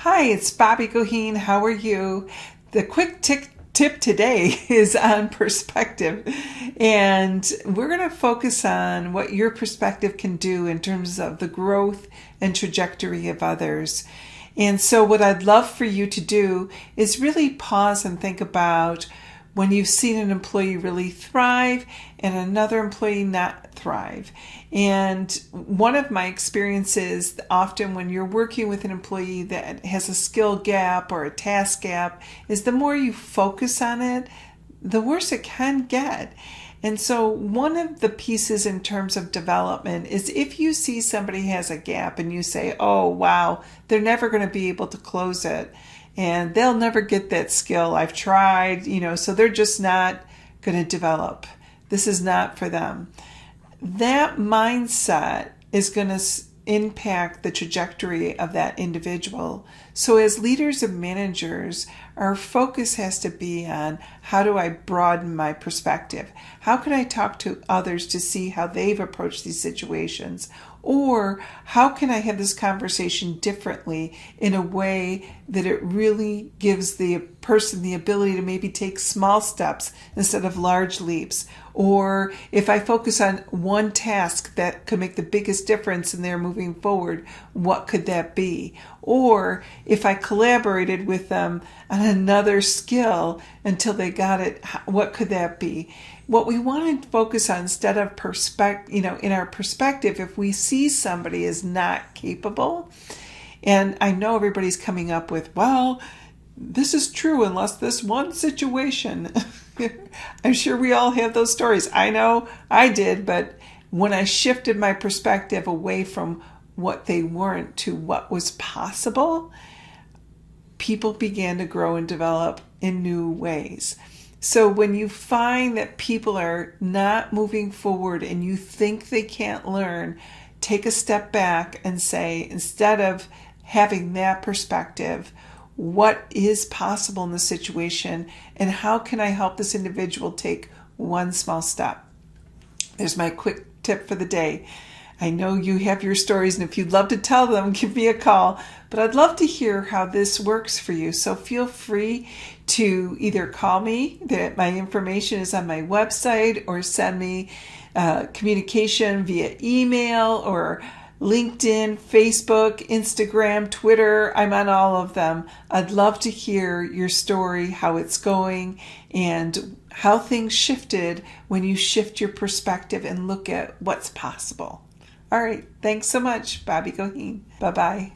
Hi, it's Bobbie Goheen. How are you? The quick tip today is on perspective. And we're going to focus on what your perspective can do in terms of the growth and trajectory of others. And so what I'd love for you to do is really pause and think about when you've seen an employee really thrive and another employee not thrive. And one of my experiences, often when you're working with an employee that has a skill gap or a task gap, is the more you focus on it, the worse it can get. And so one of the pieces in terms of development is if you see somebody has a gap and you say, oh, wow, they're never going to be able to close it. And they'll never get that skill. I've tried, so they're just not going to develop. This is not for them. That mindset is going to impact the trajectory of that individual. So as leaders and managers, our focus has to be on how do I broaden my perspective? How can I talk to others to see how they've approached these situations? Or how can I have this conversation differently in a way that it really gives the person the ability to maybe take small steps instead of large leaps? Or if I focus on one task that could make the biggest difference in their moving forward, what could that be? Or if I collaborated with them on another skill until they got it, what could that be? What we want to focus on instead of in our perspective, if we see somebody is not capable, and I know everybody's coming up with, well, this is true unless this one situation. I'm sure we all have those stories. I know I did, but when I shifted my perspective away from what they weren't to what was possible, people began to grow and develop in new ways. So when you find that people are not moving forward and you think they can't learn, take a step back and say, instead of having that perspective, what is possible in the situation and how can I help this individual take one small step? There's my quick tip for the day. I know you have your stories, and if you'd love to tell them, give me a call. But I'd love to hear how this works for you. So feel free to either call me, that my information is on my website, or send me communication via email or LinkedIn, Facebook, Instagram, Twitter. I'm on all of them. I'd love to hear your story, how it's going, and how things shifted when you shift your perspective and look at what's possible. All right. Thanks so much, Bobbie Goheen. Bye-bye.